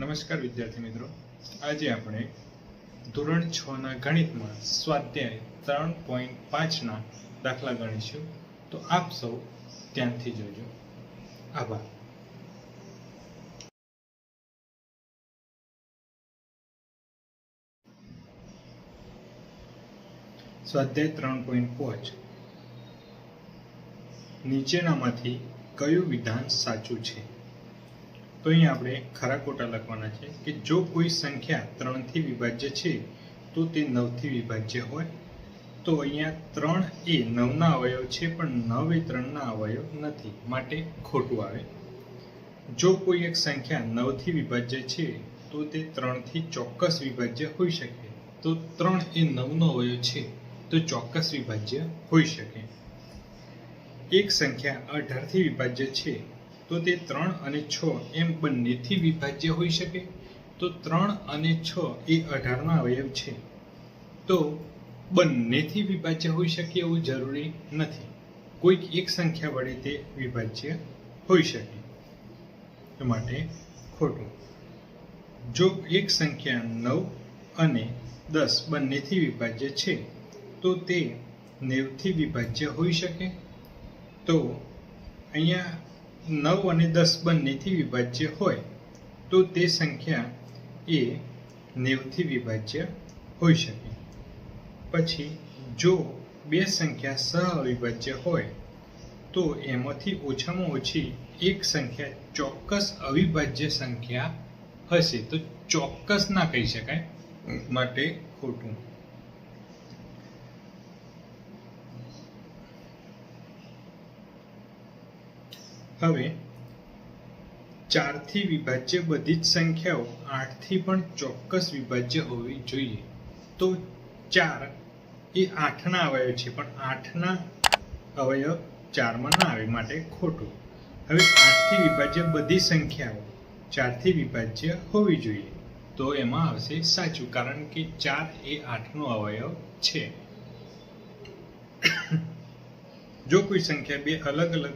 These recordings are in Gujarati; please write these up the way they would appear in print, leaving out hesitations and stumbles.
નમસ્કાર વિદ્યાર્થી મિત્રો, આજે આપણે ધોરણ 6 ના ગણિતમાં સ્વાધ્યાય 3.5 ના દાખલા ગણીશું. તો આપ સૌ ધ્યાનથી જોજો. આભાર. સ્વાધ્યાય 3.5 નીચેનામાંથી કયું વિધાન સાચું છે? તો અહીં આપણે ખરા ખોટા લખવાના છે કે જો કોઈ સંખ્યા 3 થી વિભાજ્ય છે તો તે 9 થી વિભાજ્ય હોય. તો અહીંયા 3 એ 9 ના અવયવ છે, પણ 9 એ 3 ના અવયવ નથી, માટે ખોટું આવે. જો કોઈ એક સંખ્યા 9 થી વિભાજ્ય છે તો તે 3 થી ચોક્કસ વિભાજ્ય હોઈ શકે. તો 3 એ 9 નો અવયવ છે તો ચોક્કસ વિભાજ્ય હોઈ શકે. એક સંખ્યા 18 થી વિભાજ્ય છે તો તે 3 અને 6 એમ બંનેથી વિભાજ્ય હોઈ શકે. તો 3 અને 6 એ 18 ના અવયવ છે, તો બંનેથી વિભાજ્ય હોઈ શકે એવું જરૂરી નથી. કોઈક એક સંખ્યા વડે તે વિભાજ્ય હોઈ શકે, એ માટે ખોટું. જો એક સંખ્યા 9 અને 10 બંનેથી વિભાજ્ય છે તો તે 9 થી વિભાજ્ય હોઈ શકે. તો અહીંયા 9 અને 10 બંનેથી વિભાજ્ય હોય તો તે સંખ્યા એ 9 થી વિભાજ્ય હોઈ શકે. પછી જો બે સંખ્યા સહઅવિભાજ્ય હોય તો એમાંથી ઓછામાં ઓછી એક સંખ્યા ચોક્કસ અવિભાજ્ય સંખ્યા હશે. તો ચોક્કસ ના કહી શકાય, માટે ખોટું. હવે 4 થી વિભાજ્ય બધી જ સંખ્યાઓ 8 થી પણ ચોક્કસ વિભાજ્ય હોવી જોઈએ. તો 4 એ 8 ના અવયવ છે, પણ 8 ના અવયવ 4 માં ના આવે, માટે ખોટું. હવે 8 થી વિભાજ્ય બધી સંખ્યાઓ 4 થી વિભાજ્ય હોવી જોઈએ. તો એમાં આવશે સાચું, કારણ કે 4 એ 8 નો અવયવ છે. જો કોઈ સંખ્યા બે અલગ અલગ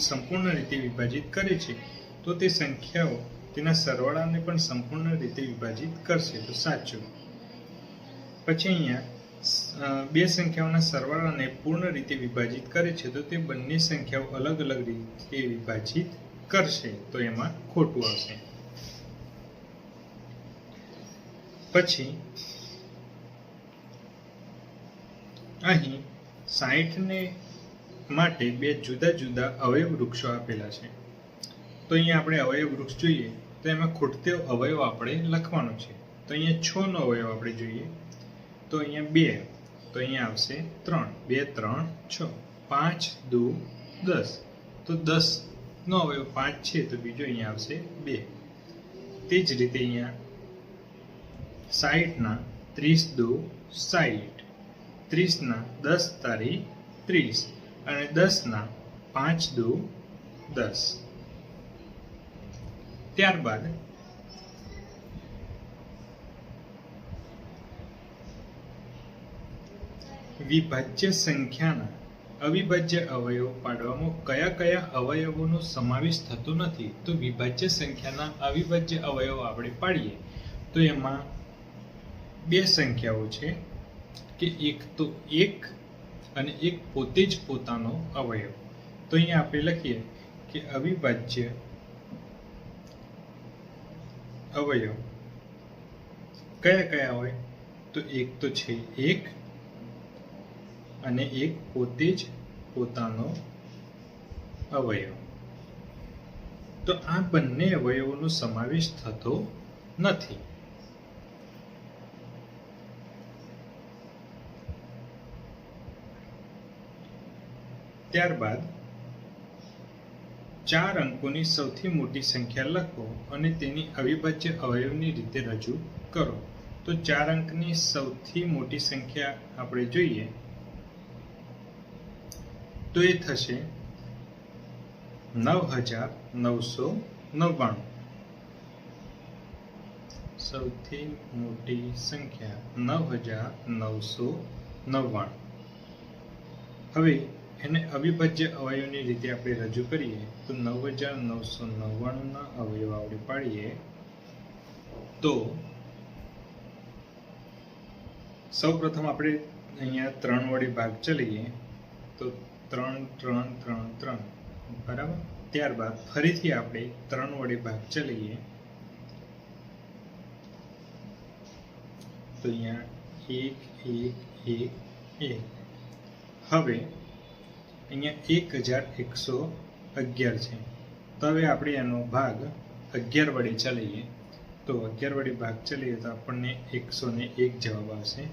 સંપૂર્ણ રીતે વિભાજિત કરે છે તો તે સંખ્યાઓ તેના સરવાળાને પણ સંપૂર્ણ રીતે વિભાજિત કરશે, તો સાચું. પછી અહીંયા બે સંખ્યાઓના સરવાળાને પૂર્ણ રીતે વિભાજિત કરે છે તો તે બંને સંખ્યાઓ અલગ અલગ રીતે વિભાજિત કરશે, તો એમાં ખોટું આવશે. પછી અહીં 60 ને માટે બે જુદા જુદા અવયવ વૃક્ષો આપેલા છે. તો અહીંયા આપણે અવયવ વૃક્ષ જોઈએ તો એમાં ખૂટતો અવયવ આપણે લખવાનો છે. તો અહીંયા 6 નો અવયવ આપણે જોઈએ તો અહીંયા 2, તો અહીંયા આવશે 3. 2 3 6. 5 2 10. તો 10 નો અવયવ 5 છે, તો બીજો અહીંયા આવશે 2. તે જ રીતે અહીંયા 60 ના 30 2 60. 30 ના 10 તારી 30 અને 10 ના 5 2 10. ત્યારબાદ વિભાજ્ય સંખ્યાના અવિભાજ્ય અવયવો પાડવામાં કયા કયા અવયવોનો સમાવેશ થતો નથી? તો વિભાજ્ય સંખ્યાના અવિભાજ્ય અવયવો આપણે પાડીએ તો એમાં બે સંખ્યાઓ છે કે એક તો એક અને એક પોતે જ પોતાનો અવયવ. તો અહીંયા આપણે લખીએ કે અવિભાજ્ય અવયવ કયા કયા હોય? તો એક તો છે એક અને એક પોતે જ પોતાનો અવયવ. તો આ બંને અવયવોનો સમાવેશ થતો નથી. ત્યારબાદ 4 અંકોની સૌથી મોટી સંખ્યા લખો અને તેની અવિભાજ્ય અવયવની રીતે રજૂ કરો. તો 4 અંકની સૌથી મોટી સંખ્યા આપણે જોઈએ તો એ થશે 9999. સૌથી મોટી સંખ્યા 9999. હવે એને અવિભાજ્ય અવયવની રીતે આપણે રજૂ કરીએ તો 9999 ના અવયવ આપણે પાડીએ તો સૌ પ્રથમ આપણે અહીંયા 3 વડે ભાગ ચલીએ તો 3 3 3 3 બરાબર. ત્યારબાદ ફરીથી આપણે 3 વડે ભાગ ચલીએ તો અહીંયા 1 1 1 1. હવે અહીંયા 1111 છે. તો હવે આપણે એનો ભાગ 11 વડે ચલાવીએ તો 11 વડે ભાગ ચલાવીએ તો આપણને 101 જવાબ આવશે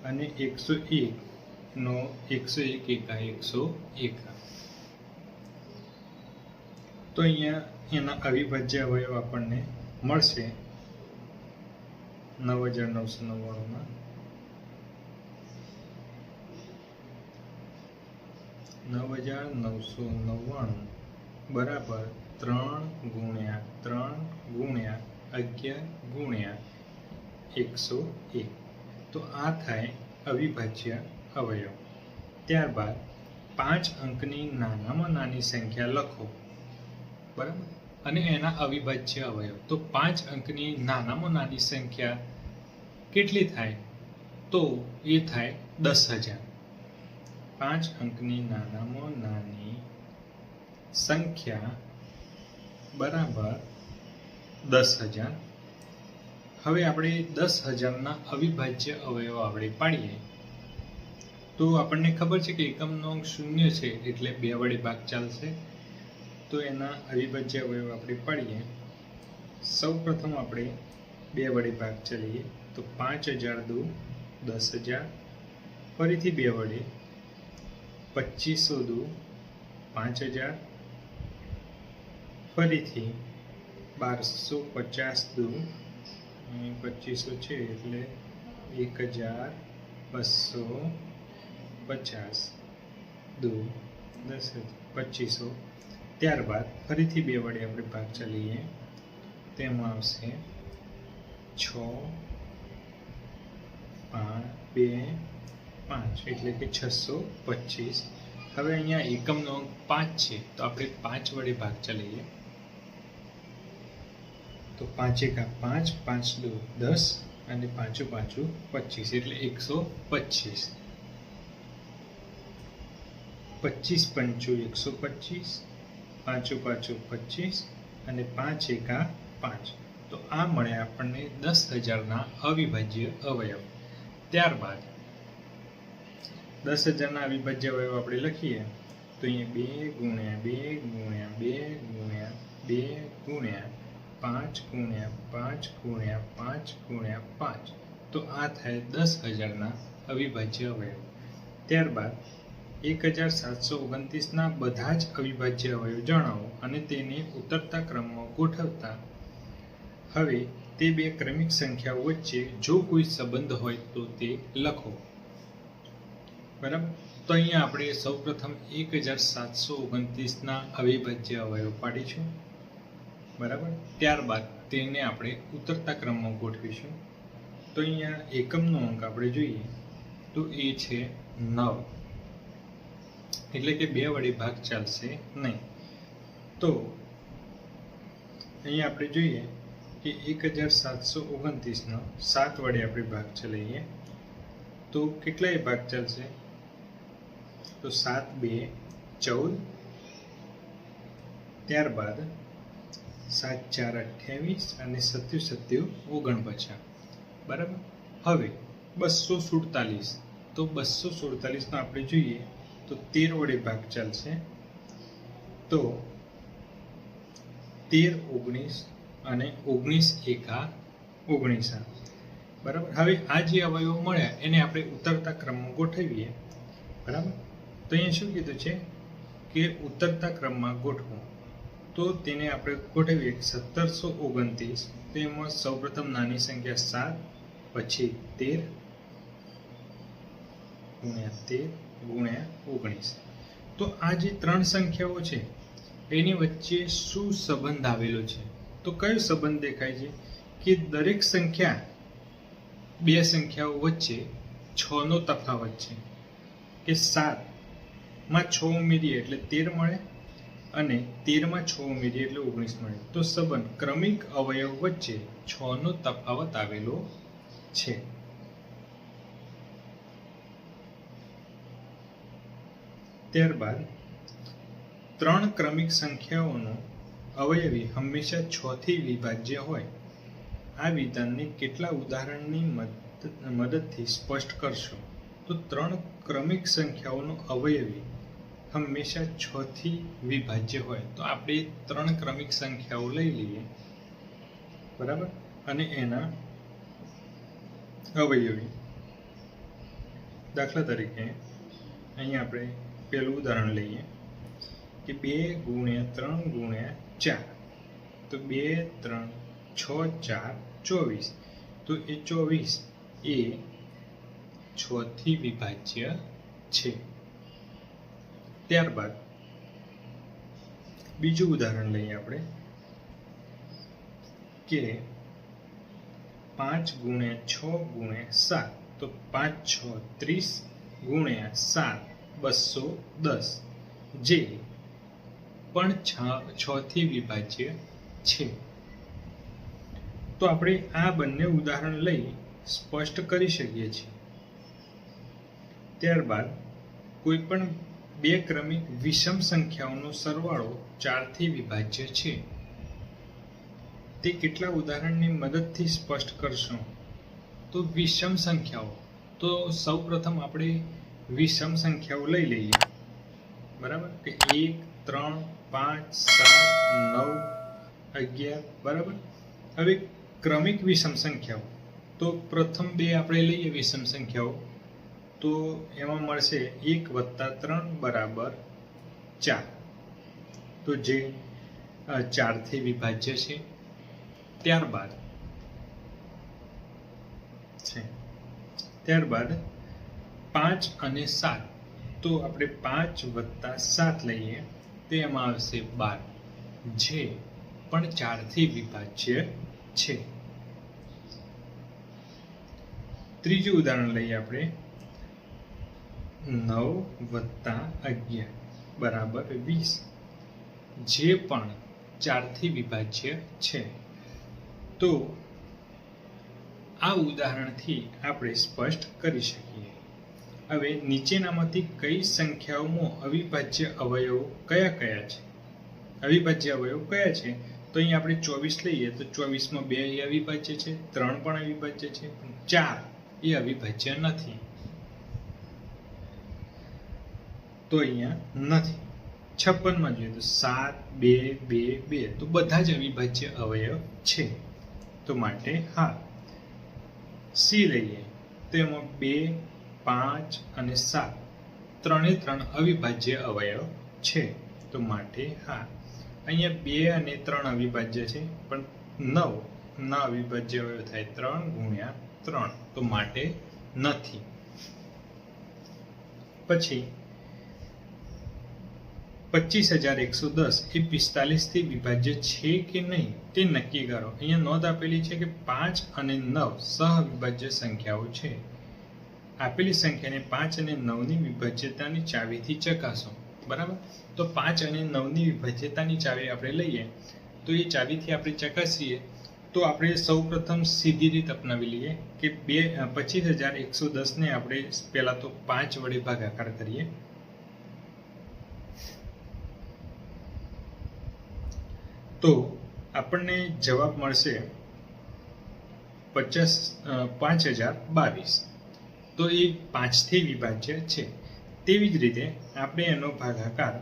અને 101 નો 101 એકા 101. તો અહીંયા એના અવિભાજ્ય અવયવ આપણને મળશે 9999 માં 9999 બરાબર 3 ગુણ્યા 3 ગુણ્યા 11 ગુણ્યા 101. તો આ થાય અવિભાજ્ય અવયવ. ત્યારબાદ 5 અંકની નાનામાં નાની સંખ્યા લખો બરાબર અને એના અવિભાજ્ય અવયવ. તો 5 અંકની નાનામાં નાની સંખ્યા કેટલી થાય તો એ થાય 10,000. 5 અંકની નાનામાં નાની સંખ્યા બરાબર 10,000. હવે આપણે 10,000 ના અવિભાજ્ય અવયવ આપણે પાડીએ તો આપણને ખબર છે કે એકમનો અંક 0 છે એટલે 2 વડે ભાગ ચાલશે. તો એના અવિભાજ્ય અવયવ આપણે પાડીએ. સૌ પ્રથમ આપણે 2 વડે ભાગ ચલીએ તો 5000 દુ 10,000. ફરીથી 2 વડે 2500 દુ 5000. ફરીથી 1250 દુ 2500 છે એટલે 1250 દુ 2500. ત્યારબાદ ફરીથી 2 વડે આપણે ભાગ ચલીએ તેમાં આવશે 6 5 2 5 એટલે કે 625. હવે અહીંયા એકમનો અંક 5 છે તો આપણે 5 વડે ભાગ ચલીએ તો 5 એકા 5 5 દુ 10 અને 5 5 25 એટલે 125. 25 પંચું 125, 5 5 25 અને 5 એકા 5. તો આ મળે આપણને 10,000 ના અવિભાજ્ય અવયવ. ત્યારબાદ 10,000 ના અવિભાજ્ય અવયવ આપણે લખીએ તો અહીંયા 2 ગુણ્યા 2 ગુણ્યા 2 ગુણ્યા 2 ગુણ્યા 5 ગુણ્યા 5 ગુણ્યા 5 ગુણ્યા 5. તો આ થાય 10,000 ના અવિભાજ્ય અવયવ. ત્યારબાદ 1729 ના બધા જ અવિભાજ્ય અવયવ જણાવો અને તેને ઉતરતા ક્રમમાં ગોઠવતા. હવે તે બે ક્રમિક સંખ્યાઓ વચ્ચે જો કોઈ સંબંધ હોય તો તે લખો બરાબર. તો અહીંયા આપણે સૌપ્રથમ 1729 ના અવિભાજ્ય અવયવ પાડીશું બરાબર. ત્યારબાદ તેને આપણે ઉતરતા ક્રમમાં ગોઠવીશું. તો અહીંયા એકમનો અંક આપણે જોઈએ તો એ છે 9 એટલે કે 2 વડે ભાગ ચાલશે નહીં. તો અહીંયા આપણે જોઈએ કે 1729 નો 7 વડે આપણે ભાગ ચલાવીએ તો કેટલાય ભાગ ચાલશે તો 7 2 14. ત્યારબાદ 7 4 28 અને 7 7 49 બરાબર. હવે 247 તો 247 નો આપણે જોઈએ તો 13 વડે ભાગ ચાલશે તો 13 19 અને 19 એકા 19 બરાબર. હવે આ જે અવયવો મળ્યા એને આપણે ઉતરતા ક્રમમાં ગોઠવીએ બરાબર. તો અહીંયા શું કીધું છે કે ઉતરતા ક્રમમાં ગોઠવો તો તેને આપણે ગોઠવીએ 1729. તેમાં સૌપ્રથમ નાની સંખ્યા 7 પછી 13 ગુણ્યા 13 ગુણ્યા 19. તો આ જે 3 સંખ્યાઓ છે એની વચ્ચે શું સંબંધ આવેલો છે તો કયો સંબંધ દેખાય છે કે દરેક સંખ્યા બે સંખ્યાઓ વચ્ચે 6 નો તફાવત છે કે 7 માં 6 ઉમેરીએ એટલે 13 મળે અને 13માં 6 ઉમેરીએ એટલે 19 મળે. તો સંબંધ ક્રમિક અવયવ વચ્ચે 6 નો તફાવત આવેલો છે. ત્યારબાદ 3 ક્રમિક સંખ્યાઓનો અવયવી હંમેશા 6 થી વિભાજ્ય હોય. આ વિધાનને કેટલા ઉદાહરણની મદદથી સ્પષ્ટ કરશો? તો 3 ક્રમિક સંખ્યાઓનો અવયવી હંમેશા 6 થી વિભાજ્ય હોય. તો આપણે 3 ક્રમિક સંખ્યાઓ લઈ લઈએ, બરાબર, અને એના અવયવી. દાખલા તરીકે અહીં આપણે પહેલું ઉદાહરણ લઈએ કે 2 ગુણ્યા 3 ગુણ્યા 4. તો 2 3 6 4 24. તો એ 24 એ 6 થી વિભાજ્ય છે. ત્યારબાદ બીજું ઉદાહરણ લઈએ આપણે કે 5 ગુણ્યા 6 ગુણ્યા 7. તો 5 6 30 ગુણ્યા 7 210, જે પણ 6 થી વિભાજ્ય છે. તો આપણે આ બંને ઉદાહરણ લઈ સ્પષ્ટ કરી શકીએ છીએ. ત્યારબાદ કોઈ પણ 2 ક્રમિક વિષમ સંખ્યાઓનો સરવાળો 4 થી વિભાજ્ય છે. તે કેટલા ઉદાહરણની મદદથી સ્પષ્ટ કરશો? તો વિષમ સંખ્યાઓ. તો સૌપ્રથમ આપણે વિષમ સંખ્યાઓ લઈ લઈએ, બરાબર, કે 1 3 5 7 9 11, બરાબર. હવે ક્રમિક વિષમ સંખ્યાઓ, તો પ્રથમ 2 આપણે લઈએ વિષમ સંખ્યાઓ. તો એમાં મળશે 1 + 3 = 4. તો જે 4 થી વિભાજ્ય છે. ત્યારબાદ 5 અને 7. તો આપણે 5 + 7 લઈએ તો એમાં આવશે 12, જે પણ 4 થી વિભાજ્ય છે. ત્રીજું ઉદાહરણ લઈએ આપણે 9 + 11 = 20, જે પણ 4 થી વિભાજ્ય છે. તો આ ઉદાહરણથી આપણે સ્પષ્ટ કરી શકીએ. હવે નીચેનામાંથી કઈ સંખ્યાઓમાં અવિભાજ્ય અવયવો કયા કયા છે? અવિભાજ્ય અવયવ કયા છે? તો અહીં આપણે 24 લઈએ તો 24માં 2 એ અવિભાજ્ય છે, 3 પણ અવિભાજ્ય છે, પણ 4 એ અવિભાજ્ય નથી. તો અહીંયા નથી. 56માં જોઈએ તો 7 2 2 2, તો બધા જ અવિભાજ્ય અવયવ છે. તો માટે હા. સી લઈએ તો એમાં 2 5 અને 7 ત્રણે 3 અવિભાજ્ય અવયવ છે. તો માટે હા. અહીંયા 2 અને 3 અવિભાજ્ય છે, પણ 9 ના અવિભાજ્ય અવયવ થાય 3 × 3, તો માટે નથી. પછી 25110 એ 45 થી વિભાજ્ય છે કે નહીં તે નક્કી કરો. અહીંયા નોંધ આપેલી છે કે 5 અને 9 સહવિભાજ્ય સંખ્યાઓ છે. આપેલી સંખ્યાને 5 અને 9 ની વિભાજ્યતાની ચાવીથી ચકાસો, બરાબર. તો 5 અને 9 ની વિભાજ્યતાની ચાવી આપણે લઈએ તો એ ચાવીથી આપણે ચકાસીએ તો આપણે સૌપ્રથમ સીધી રીત અપનાવી લઈએ કે 25110 ને આપણે પહેલા તો 5 વડે ભાગાકાર કરીએ. તો આપણને જવાબ મળશે 5022. તો એ 5 થી વિભાજ્ય છે. તેવી જ રીતે આપણે એનો ભાગાકાર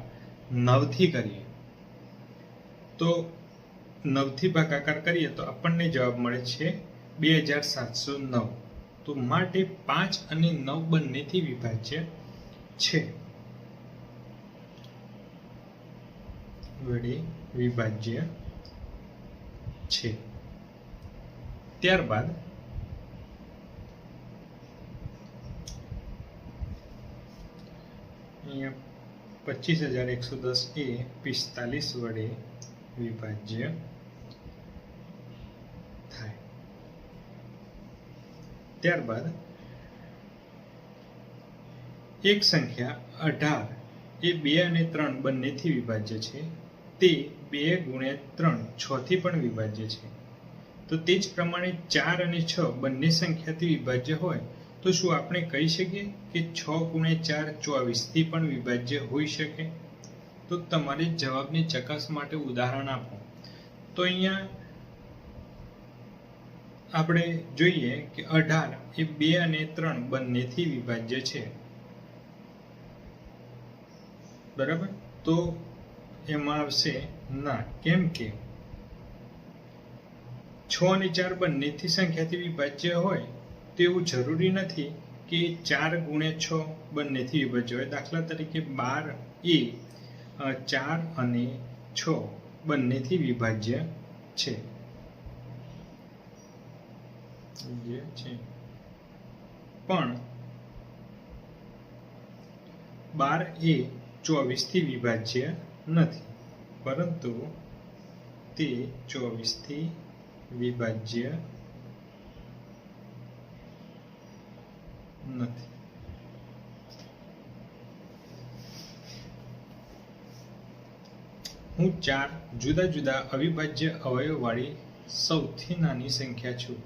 9 થી કરીએ તો 9 થી ભાગાકાર કરીએ તો આપણને જવાબ મળે છે 2709. તો માટે 5 અને 9 બંનેથી વિભાજ્ય છે. વડે વિભાજ્ય છે. ત્યારબાદ અહીંયા 25110 એ 45 વડે વિભાજ્ય થાય. ત્યારબાદ એક સંખ્યા 18 એ 2 અને 3 બંનેથી વિભાજ્ય છે, તે 2 ગુણ્યા 3 6 થી પણ વિભાજ્ય છે. તો તે જ પ્રમાણે 4 અને 6 બંને સંખ્યાથી વિભાજ્ય હોય તો શું આપણે કહી શકીએ કે 6 ગુણ્યા 4 24 થી પણ વિભાજ્ય હોઈ શકે? તો તમારે જવાબને ચકાસવા માટે ઉદાહરણ આપો. તો અહીંયા આપણે જોઈએ કે 18 એ 2 અને 3 બંનેથી વિભાજ્ય છે, બરાબર? તો એમાં આવશે ના, કેમ કે 6 અને 4 બંનેથી સંખ્યાથી વિભાજ્ય હોય તો એવું જરૂરી નથી કે 4 ગુણ્યા 6 બંનેથી વિભાજ્ય હોય. દાખલા તરીકે 12 એ 4 અને 6 બંનેથી વિભાજ્ય છે, પણ 12 એ 24 થી વિભાજ્ય નથી, પરંતુ તે 24 થી વિભાજ્ય નથી. હું 4 જુદા જુદા અવિભાજ્ય અવયવવાળી સૌથી નાની સંખ્યા છું.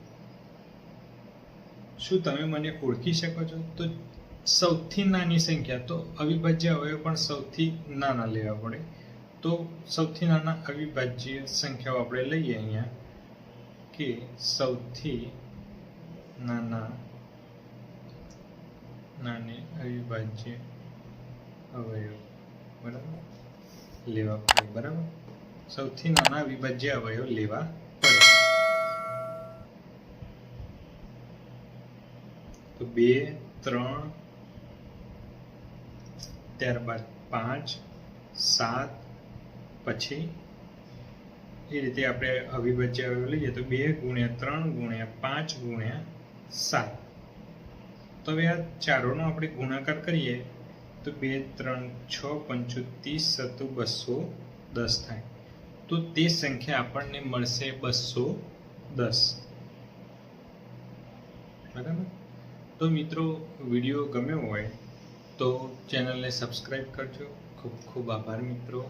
શું તમે મને ઓળખી શકો છો? તો સૌથી નાની સંખ્યા, તો અવિભાજ્ય અવયવ પણ સૌથી નાના લેવા પડે. તો સૌથી નાના અવિભાજ્ય સંખ્યાઓ આપણે લઈએ અહીંયા કે સૌથી નાની અવિભાજ્ય અવયવ, બરાબર, લેવા પડે, બરાબર? સૌથી નાના અવિભાજ્ય અવયવ લેવા પડે. તો 2, 3, ત્યારબાદ 5, 7, પછી એ રીતે આપણે અવિભાજ્ય અવયવ લઈએ તો 2 ગુણ્યા 3 ગુણ્યા 5 ગુણ્યા 7. તો હવે આ ચારોનો આપણે ગુણાકાર કરીએ તો 2, 3, 6, 5, 30, 210 થાય. તો તે સંખ્યા આપણને મળશે 210, બરાબર? તો મિત્રો, વિડીયો ગમ્યો હોય તો ચેનલને સબસ્ક્રાઈબ કરજો. ખૂબ ખૂબ આભાર મિત્રો.